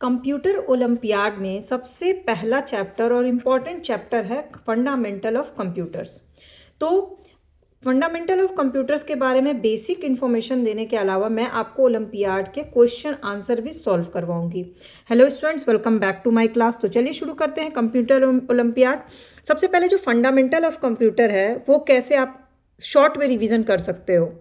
Computer olympiad में सबसे पहला चैप्टर और इम्पॉर्टेंट चैप्टर है फंडामेंटल ऑफ कंप्यूटर्स। तो फंडामेंटल ऑफ कंप्यूटर्स के बारे में बेसिक इन्फॉर्मेशन देने के अलावा मैं आपको ओलंपियाड के क्वेश्चन आंसर भी सॉल्व करवाऊंगी। Hello students, welcome back to my class. तो चलिए शुरू करते हैं कंप्यूटर ओलंपियाड। सबसे पहले जो फंडामेंटल ऑफ कंप्यूटर है वो कैसे आप शॉर्ट में रिवीजन कर सकते हो।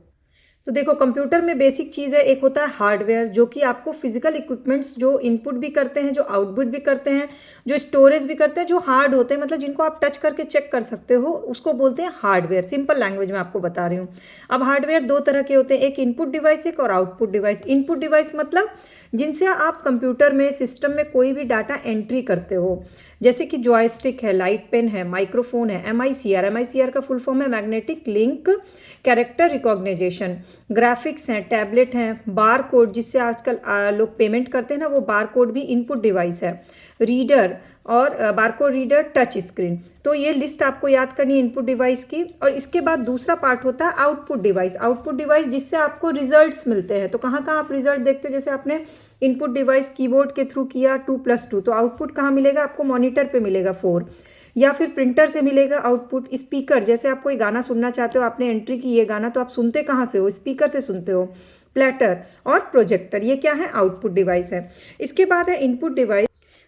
तो देखो, कंप्यूटर में बेसिक चीज़ है, एक होता है हार्डवेयर जो कि आपको फिजिकल इक्विपमेंट्स जो इनपुट भी करते हैं, जो आउटपुट भी करते हैं, जो स्टोरेज भी करते हैं, जो हार्ड होते हैं, मतलब जिनको आप टच करके चेक कर सकते हो, उसको बोलते हैं हार्डवेयर। सिंपल लैंग्वेज में आपको बता रही हूँ। अब हार्डवेयर दो तरह के होते हैं, एक इनपुट डिवाइस, एक और आउटपुट डिवाइस। इनपुट डिवाइस मतलब जिनसे आप कंप्यूटर में, सिस्टम में कोई भी डाटा एंट्री करते हो, जैसे कि जॉयस्टिक है, लाइट पेन है, माइक्रोफोन है, एमआईसीआर का फुल फॉर्म है मैग्नेटिक लिंक कैरेक्टर रिकॉग्निजेशन, ग्राफिक्स हैं, टैबलेट हैं, बार कोड जिससे आजकल लोग पेमेंट करते हैं ना, वो बार कोड भी इनपुट डिवाइस है, रीडर और बारकोड रीडर, टच स्क्रीन। तो ये लिस्ट आपको याद करनी है इनपुट डिवाइस की। और इसके बाद दूसरा पार्ट होता है आउटपुट डिवाइस। आउटपुट डिवाइस जिससे आपको रिजल्ट्स मिलते हैं। तो कहाँ कहाँ आप रिजल्ट देखते हो, जैसे आपने इनपुट डिवाइस कीबोर्ड के थ्रू किया 2+2, तो आउटपुट कहाँ मिलेगा आपको, मॉनिटर पे मिलेगा 4, या फिर प्रिंटर से मिलेगा आउटपुट। स्पीकर, जैसे आप कोई गाना सुनना चाहते हो, आपने एंट्री की ये गाना, तो आप सुनते कहाँ से हो, स्पीकर से सुनते हो। प्लेटर और प्रोजेक्टर, ये क्या है, आउटपुट डिवाइस है। इसके बाद है इनपुट डिवाइस।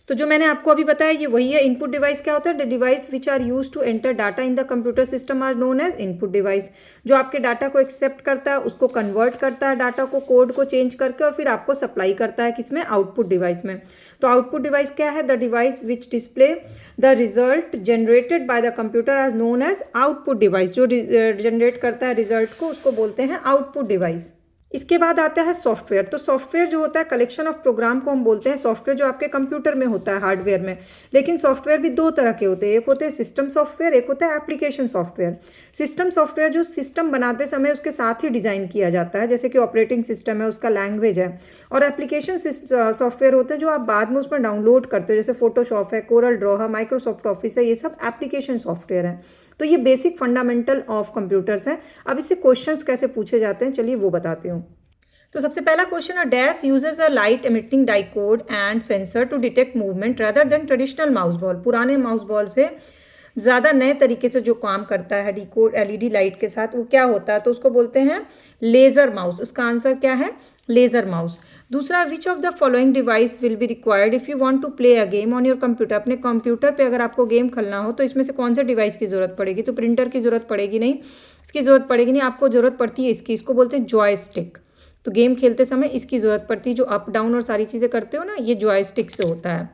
तो जो मैंने आपको अभी बताया ये वही है। इनपुट डिवाइस क्या होता है, the device which are use to enter data in the computer system are known as input device. जो आपके डाटा को एक्सेप्ट करता है, उसको कन्वर्ट करता है, डाटा को, कोड को चेंज करके, और फिर आपको सप्लाई करता है किसमें, आउटपुट डिवाइस में। तो आउटपुट डिवाइस क्या है, the device which display the result generated by the computer are known as output device. जो जनरेट करता है रिजल्ट को, उसको बोलते हैं आउटपुट डिवाइस। इसके बाद आता है सॉफ्टवेयर। तो सॉफ्टवेयर जो होता है कलेक्शन ऑफ प्रोग्राम को हम बोलते हैं सॉफ्टवेयर, जो आपके कंप्यूटर में होता है, हार्डवेयर में। लेकिन सॉफ्टवेयर भी दो तरह के होते हैं, एक होते हैं सिस्टम सॉफ्टवेयर, एक होता है एप्लीकेशन सॉफ्टवेयर। सिस्टम सॉफ्टवेयर जो सिस्टम बनाते समय उसके साथ ही डिज़ाइन किया जाता है, जैसे कि ऑपरेटिंग सिस्टम है, उसका लैंग्वेज है। और एप्लीकेशन सॉफ्टवेयर होते हैं जो आप बाद में उसमें डाउनलोड करते हो, जैसे फोटोशॉप है, कोरल ड्रॉ है, माइक्रोसॉफ्ट ऑफिस है, ये सब एप्लीकेशन सॉफ्टवेयर है। तो ये बेसिक फंडामेंटल ऑफ कंप्यूटर्स हैं। अब इससे क्वेश्चंस कैसे पूछे जाते हैं, चलिए वो बताती हूँ। तो सबसे पहला क्वेश्चन है, dash uses a light emitting डाइकोड and sensor to detect movement rather than traditional mouse ball. पुराने माउस बॉल से ज़्यादा नए तरीके से जो काम करता है डिकोड एलईडी लाइट के साथ, वो क्या होता है, तो उसको बोलते हैं लेज़र माउस। उसका आंसर क्या है, लेज़र माउस। दूसरा, which of the following device will be required if you want to play a game on your computer. अपने कंप्यूटर पे अगर आपको गेम खेलना हो तो इसमें से कौन से डिवाइस की ज़रूरत पड़ेगी, तो प्रिंटर की ज़रूरत पड़ेगी नहीं, इसकी ज़रूरत पड़ेगी नहीं, आपको ज़रूरत पड़ती है इसकी, इसको बोलते हैं जॉयस्टिक। तो गेम खेलते समय इसकी ज़रूरत पड़ती है, जो अप डाउन और सारी चीज़ें करते हो ना, ये जॉयस्टिक से होता है।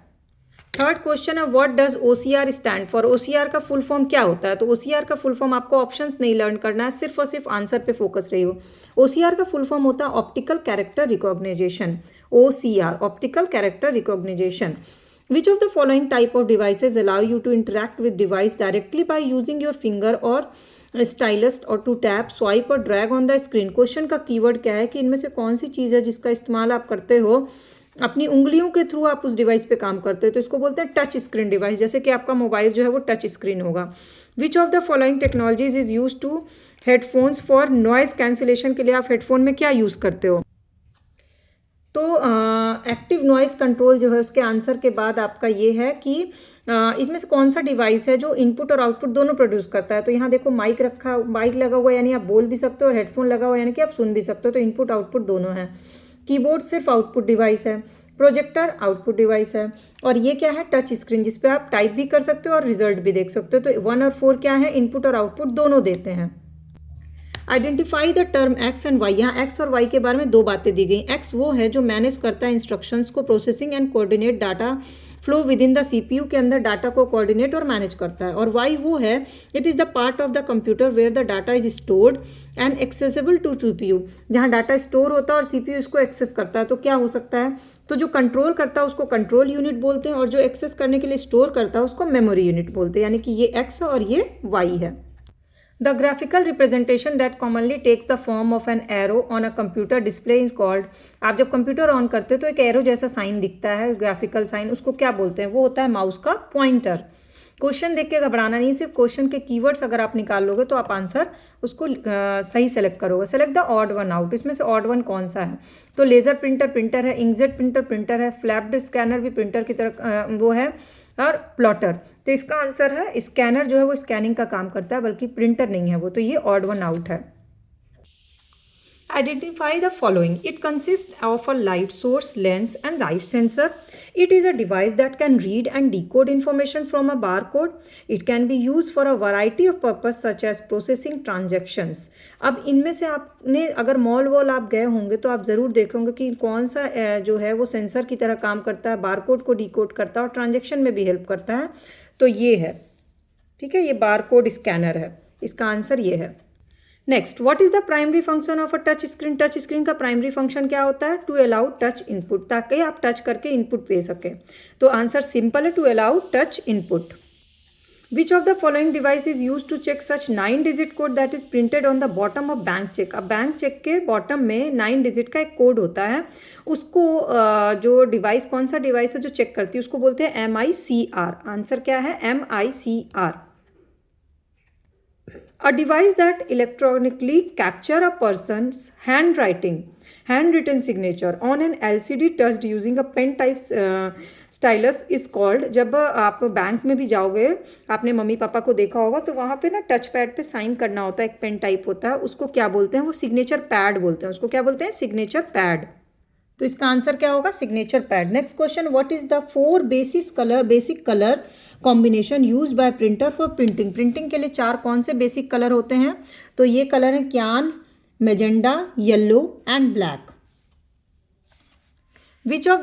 थर्ड क्वेश्चन है, what does OCR stand for. OCR का फुल फॉर्म क्या होता है, तो OCR का फुल फॉर्म आपको ऑप्शंस नहीं लर्न करना है, सिर्फ और सिर्फ आंसर पे फोकस रही हो। OCR का फुल फॉर्म होता है optical character recognition. OCR, optical character recognition. Which of the following type of devices allow you to interact with device directly by using your finger or stylus और to tap, swipe और drag on the screen. Question का keyword क्या है कि इनमें से कौन सी चीज़ है जिसका इस्तेमाल आप करते हो, अपनी उंगलियों के थ्रू आप उस डिवाइस पे काम करते हो, तो इसको बोलते हैं टच स्क्रीन डिवाइस। जैसे कि आपका मोबाइल जो है वो टच स्क्रीन होगा। Which of the following technologies is use to headphones for noise cancellation. के लिए आप हेडफोन में क्या यूज़ करते हो, तो एक्टिव नॉइस कंट्रोल जो है, उसके आंसर के बाद आपका ये है कि इसमें से कौन सा डिवाइस है जो इनपुट और आउटपुट दोनों प्रोड्यूस करता है। तो यहाँ देखो, माइक लगा हुआ है, यानी आप बोल भी सकते हो, और हेडफोन लगा हुआ है यानी कि आप सुन भी सकते हो, तो इनपुट आउटपुट दोनों है। कीबोर्ड सिर्फ आउटपुट डिवाइस है, प्रोजेक्टर आउटपुट डिवाइस है, और ये क्या है, टच स्क्रीन, जिसपे आप टाइप भी कर सकते हो और रिजल्ट भी देख सकते हो। तो 1 और 4 क्या है, इनपुट और आउटपुट दोनों देते हैं। Identify the term X and Y. यहाँ एक्स और वाई के बारे में दो बातें दी गई। एक्स वो है जो मैनेज करता है इंस्ट्रक्शंस को, processing and coordinate data flow with in the CPU के अंदर डाटा को कोऑर्डिनेट और मैनेज करता है। और वाई वो है, it is the part of the computer where the data is stored and accessible to CPU। जहाँ डाटा स्टोर होता है और CPU इसको एक्सेस करता है, तो क्या हो सकता है, तो जो कंट्रोल करता है उसको कंट्रोल यूनिट बोलते हैं, और जो एक्सेस करने के लिए स्टोर करता है उसको मेमोरी यूनिट बोलते हैं। यानी कि ये एक्स और ये वाई है। The graphical representation that commonly takes the form of an arrow on a computer display is called। आप जब कंप्यूटर ऑन करते हो तो एक एरो जैसा साइन दिखता है, ग्राफिकल साइन, उसको क्या बोलते हैं, वो होता है माउस का पॉइंटर। क्वेश्चन देख के घबराना नहीं, सिर्फ क्वेश्चन के कीवर्ड्स अगर आप निकाल लोगे तो आप आंसर उसको सही सेलेक्ट करोगे। Select the odd one out, इसमें से ऑड वन कौन सा है? तो लेज़र प्रिंटर प्रिंटर है, इंकजेट प्रिंटर प्रिंटर है, फ्लैप्ड स्कैनर भी प्रिंटर की तरह वो है, और प्लॉटर। तो इसका आंसर है स्कैनर जो है वो स्कैनिंग का काम करता है, बल्कि प्रिंटर नहीं है वो, तो ये ऑड वन आउट है। Identify the following. It consists of a light source, lens and light sensor. It is a device that can read and decode information from a barcode. It can be used for a variety of purpose such as processing transactions. अब इनमें से आपने अगर mall wall आप गए होंगे तो आप ज़रूर देखोगे कि कौन सा जो है वो सेंसर की तरह काम करता है, बारकोड को डिकोड करता है और ट्रांजैक्शन में भी हेल्प करता है। तो ये है, ठीक है, ये बारकोड स्कैनर है, इसका आंसर ये है। Next, what is the primary function of a touch screen? Touch screen का प्राइमरी फंक्शन क्या होता है? टू अलाउ टच इनपुट, ताकि आप टच करके इनपुट दे सकें। तो आंसर सिंपल है, to allow touch input. Which of the following device is use to check such 9 digit code that is printed on the bottom of bank cheque? अब bank cheque के bottom में 9 digit का एक code होता है, उसको जो डिवाइस, कौन सा डिवाइस है जो चेक करती है, उसको बोलते हैं MICR। आंसर क्या है? MICR। A device that electronically capture a person's handwritten signature on an LCD touched using a pen type stylus is called। जब आप बैंक में भी जाओगे, आपने मम्मी पापा को देखा होगा, तो वहाँ पे ना टच पैड पे साइन करना होता है, एक पेन टाइप होता है, उसको क्या बोलते हैं? वो सिग्नेचर पैड बोलते हैं, उसको क्या बोलते हैं? Signature pad. तो इसका आंसर क्या होगा? Signature pad. Next question, what is the 4 basic colour combination use by printer for printing? Printing के लिए 4 कौन से बेसिक कलर होते हैं? तो ये कलर है cyan, magenta, yellow and black. Which of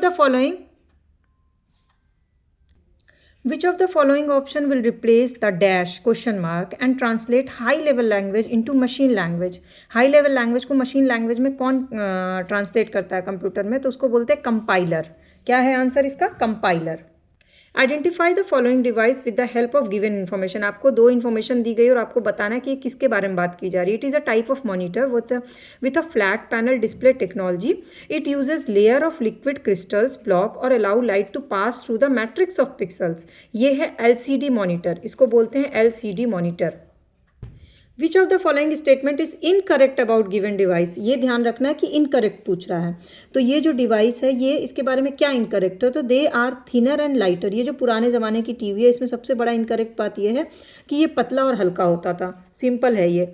the following option will replace the dash question mark and translate high level language into machine language? High level language को मशीन लैंग्वेज में कौन translate करता है computer में? तो उसको बोलते हैं कंपाइलर। क्या है आंसर इसका? Compiler. Identify the following device with the help of given information. आपको 2 इन्फॉर्मेशन दी गई और आपको बताना है कि किसके बारे में बात की जा रही है। It is a type of monitor with a flat panel display technology. It uses layer of liquid crystals block और allow light to pass through the matrix of pixels. ये है LCD मॉनिटर, इसको बोलते हैं LCD monitor. Which of the following statement is incorrect about given device? ये ध्यान रखना है कि इनकरेक्ट पूछ रहा है। तो ये जो डिवाइस है, ये इसके बारे में क्या इनकरेक्ट है? तो they are thinner and lighter. ये जो पुराने ज़माने की टीवी है, इसमें सबसे बड़ा इनकरेक्ट बात यह है कि ये पतला और हल्का होता था। सिंपल है ये।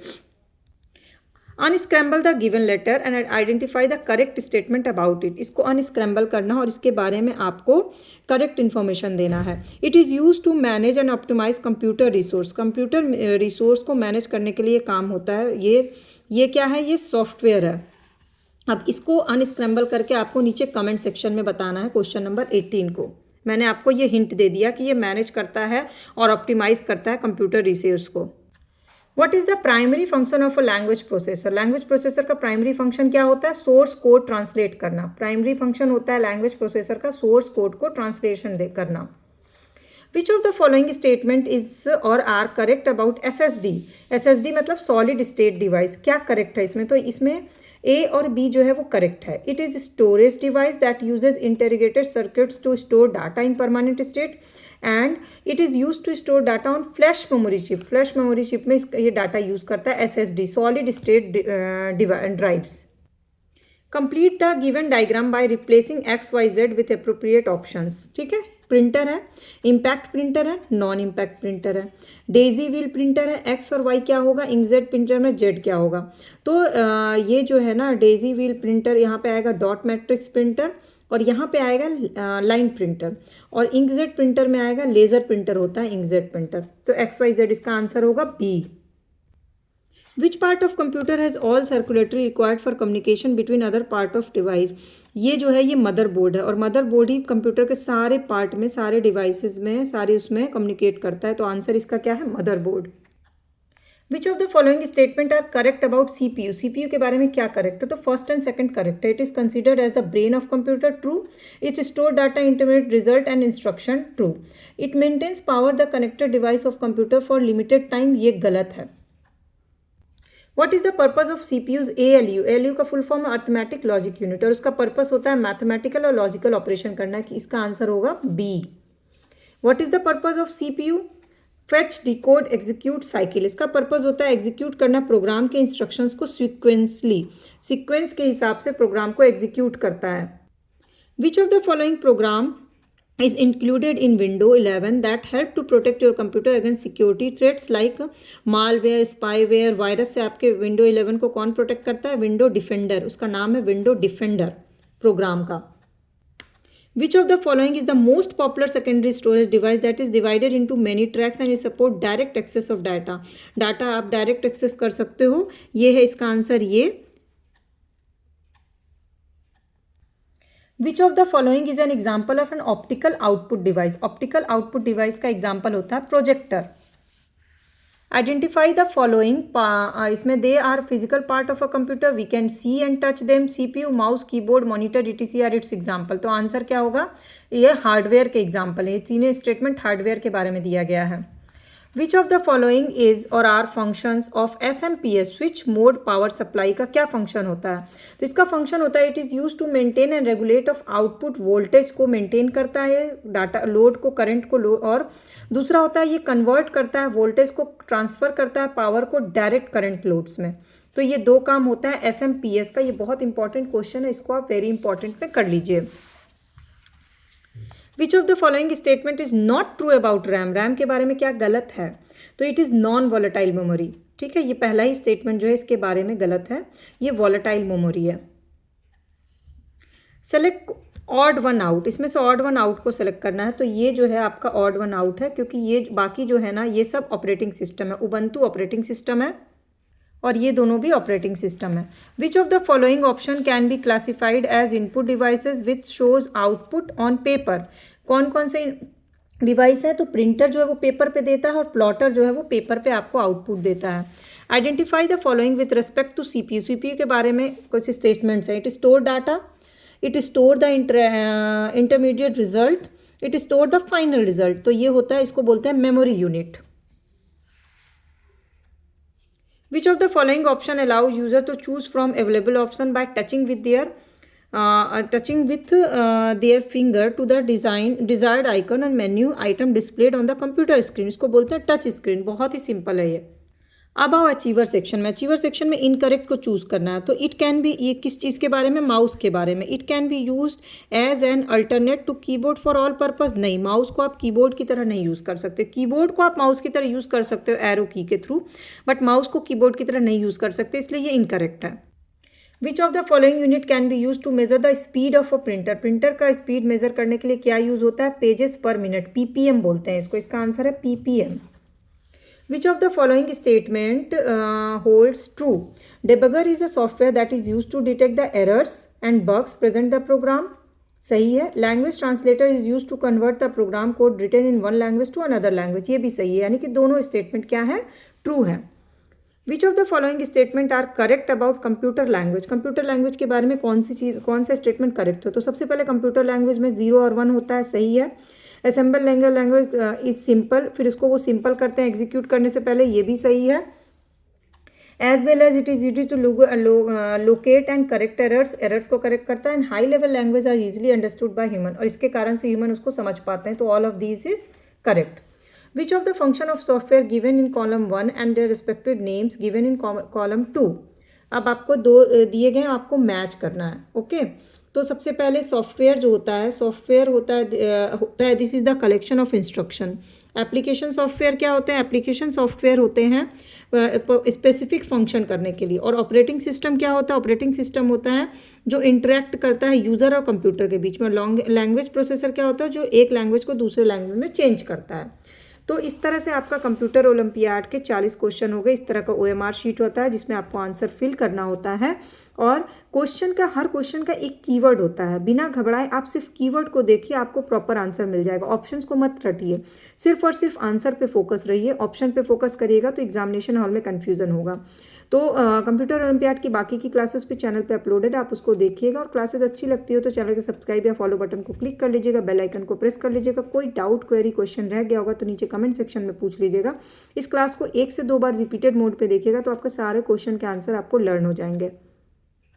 Unscramble the given letter and identify the correct statement about it. इसको अनस्क्रैम्बल करना और इसके बारे में आपको करेक्ट इन्फॉर्मेशन देना है। It is use to manage and optimise computer resource. Computer resource को मैनेज करने के लिए काम होता है। ये क्या है? ये सॉफ्टवेयर है। अब इसको अनस्क्रैम्बल करके आपको नीचे कमेंट सेक्शन में बताना है क्वेश्चन नंबर 18 को। मैंने आपको ये हिंट दे दिया कि ये मैनेज करता है और ऑप्टिमाइज करता है कंप्यूटर रिसोर्स को। What is the primary function of a language processor? Language processor का प्राइमरी फंक्शन क्या होता है? सोर्स कोड ट्रांसलेट करना। प्राइमरी फंक्शन होता है लैंग्वेज प्रोसेसर का सोर्स कोड को ट्रांसलेशन करना। Which of the following statement is or are correct about SSD? SSD मतलब सॉलिड स्टेट डिवाइस। क्या करेक्ट है इसमें? तो इसमें A और B जो है वो करेक्ट है। It is storage device that uses integrated circuits to store data in permanent state and it is use to store data on flash memory chip. Flash memory chip में ये data use करता है SSD, solid state drives. Complete the given diagram by replacing XYZ with appropriate options. ठीक है, printer है, impact printer है, non impact printer है, daisy wheel printer है, X और Y क्या होगा, इंकजेट प्रिंटर में Z क्या होगा। तो ये जो है ना डेजी व्हील प्रिंटर, यहाँ पे आएगा डॉट मैट्रिक्स प्रिंटर और यहाँ पे आएगा लाइन प्रिंटर, और इंकजेट प्रिंटर में आएगा लेज़र प्रिंटर होता है इंकजेट प्रिंटर। तो XYZ इसका आंसर होगा B। Which part of computer has all circulatory required for communication between other part of device? ये जो है ये मदरबोर्ड है और मदरबोर्ड ही कंप्यूटर के सारे पार्ट में, सारे डिवाइसेस में, सारे उसमें कम्युनिकेट करता है। तो आंसर इसका क्या है? Motherboard. Which of the following statement are correct about CPU? CPU के बारे में क्या करेक्ट है? तो फर्स्ट एंड सेकंड करेक्ट है। It is considered as the brain of computer, true. It store data, intermediate result and instruction, true. It maintains power the connected device of computer for limited time, ये गलत है। What is the purpose of CPU's ALU? ALU का full form arithmetic logic unit और उसका purpose होता है mathematical और logical operation करना, कि इसका आंसर होगा B। What is the purpose of CPU? Fetch, decode, execute, cycle. इसका पर्पस होता है एग्जीक्यूट करना प्रोग्राम के इंस्ट्रक्शंस को सीक्वेंस के हिसाब से प्रोग्राम को एग्जीक्यूट करता है। Which of the following programme is included in Windows 11 that help to protect your computer against security threats like malware, spyware, virus से आपके Windows 11 को कौन प्रोटेक्ट करता है? विंडो डिफेंडर, उसका नाम है विंडो डिफेंडर प्रोग्राम का। Which of the following is the most popular secondary storage device that is divided into many tracks and it support direct access of data? Data आप direct access कर सकते हो, ये है इसका आंसर ये। Which of the following is an example of an optical output device? Optical output device का example होता है प्रोजेक्टर। Identify the following, इसमें they are physical part of a computer, we can see and touch them, CPU, mouse, keyboard, monitor, etc. are its example। तो answer क्या होगा? ये hardware के example है, ये तीनों स्टेटमेंट हार्डवेयर के बारे में दिया गया है। Which of the following is or are functions of SMPS, switch mode power supply का क्या फंक्शन होता है? तो इसका फंक्शन होता है it is use to maintain and regulate of output voltage को मेंटेन करता है, डाटा लोड को, करंट को और दूसरा होता है ये कन्वर्ट करता है वोल्टेज को, ट्रांसफर करता है पावर को डायरेक्ट करंट लोड्स में। तो ये दो काम होता है SMPS का। ये बहुत इंपॉर्टेंट क्वेश्चन है, इसको आप वेरी इंपॉर्टेंट में कर लीजिए। विच of the following statement is not true about RAM? RAM के बारे में क्या गलत है? तो it is non volatile memory. ठीक है, ये पहला ही स्टेटमेंट जो है इसके बारे में गलत है, ये वॉलेटाइल मेमोरी है। सेलेक्ट ऑड वन आउट, इसमें से ऑड वन आउट को सेलेक्ट करना है। तो ये जो है आपका ऑड वन आउट है, क्योंकि ये बाकी जो है ना ये सब ऑपरेटिंग सिस्टम है। उबंटू ऑपरेटिंग सिस्टम है और ये दोनों भी ऑपरेटिंग सिस्टम है। Which of the following option can be classified as input devices which shows output on paper? कौन कौन से डिवाइस है? तो प्रिंटर जो है वो पेपर पे देता है और प्लॉटर जो है वो पेपर पे आपको आउटपुट देता है। Identify the following with respect to CPU। CPU के बारे में कुछ स्टेटमेंट्स हैं। It store data, it store the intermediate result, it store the final result. तो ये होता है, इसको बोलते हैं memory unit. Which of the following option allow user to choose from available option by touching with their finger to the desired icon and menu item displayed on the computer screen? इसको बोलते हैं touch screen. बहुत ही simple है ये। अब आओ achiever section में। Achiever section में इनकरेक्ट को चूज़ करना है। तो इट कैन बी, ये किस चीज़ के बारे में? माउस के बारे में। It can be use as an alternate to keyboard for all purpose. नहीं, माउस को आप कीबोर्ड की तरह नहीं यूज़ कर सकते। कीबोर्ड को आप माउस की तरह यूज़ कर सकते हो एरो की के थ्रू, बट माउस को कीबोर्ड की तरह नहीं यूज़ कर सकते, इसलिए ये इनकरेक्ट है। Which of the following unit can be use to measure the speed of a printer? Printer का स्पीड मेजर करने के लिए क्या यूज़ होता है? पेजेस पर मिनट, PPM बोलते हैं इसको। इसका आंसर है PPM। Which of the following statement holds true? Debugger is a software that is used to detect the errors and bugs present in the program. सही है। Language translator is used to convert the program code written in one language to another language। ये भी सही है, यानी कि दोनों statement क्या है? ट्रू है। Which of the following statement are correct about computer language? Computer language के बारे में कौन सा स्टेटमेंट करेक्ट हो? तो सबसे पहले कंप्यूटर लैंग्वेज में 0 और 1 होता है, सही है। असेंबल लैंग्वेज इज सिंपल, फिर इसको वो सिंपल करते हैं एग्जीक्यूट करने से पहले, ये भी सही है। As well as it is easy to locate and correct errors को करेक्ट करता है। And high level language are easily understood by human, और इसके कारण से ह्यूमन उसको समझ पाते हैं। तो all of these is correct. Which of the function of software given in column 1 and their respective names given in column 2? अब आपको दो दिए गए, आपको मैच करना है। ओके, तो सबसे पहले सॉफ्टवेयर जो होता है this is the collection of instruction. Application software क्या होते हैं? एप्लीकेशन सॉफ्टवेयर होते हैं स्पेसिफिक फंक्शन करने के लिए। और ऑपरेटिंग सिस्टम क्या होता है? ऑपरेटिंग सिस्टम होता है जो इंटरेक्ट करता है यूज़र और कंप्यूटर के बीच में। लैंग्वेज प्रोसेसर क्या होता है? जो एक लैंग्वेज को दूसरे लैंग्वेज में चेंज करता है। तो इस तरह से आपका कंप्यूटर ओलंपियाड के 40 क्वेश्चन हो गए। इस तरह का OMR शीट होता है जिसमें आपको आंसर फिल करना होता है, और हर क्वेश्चन का एक कीवर्ड होता है। बिना घबराए आप सिर्फ कीवर्ड को देखिए, आपको प्रॉपर आंसर मिल जाएगा। ऑप्शंस को मत रटिए, सिर्फ और सिर्फ आंसर पे फोकस रहिए। ऑप्शन पे फोकस करिएगा तो एग्जामिनेशन हॉल में कन्फ्यूजन होगा। तो कंप्यूटर ओलंपियाड की बाकी की क्लासेस भी चैनल पे अपलोडेड है, आप उसको देखिएगा। और क्लासेस अच्छी लगती हो तो चैनल के सब्सक्राइब या फॉलो बटन को क्लिक कर लीजिएगा, बेल आइकन को प्रेस कर लीजिएगा। कोई डाउट, क्वेरी, क्वेश्चन रह गया होगा तो नीचे कमेंट सेक्शन में पूछ लीजिएगा। इस क्लास को 1 से 2 बार रिपीटेड मोड पे देखिएगा तो आपके सारे क्वेश्चन के आंसर आपको लर्न हो जाएंगे।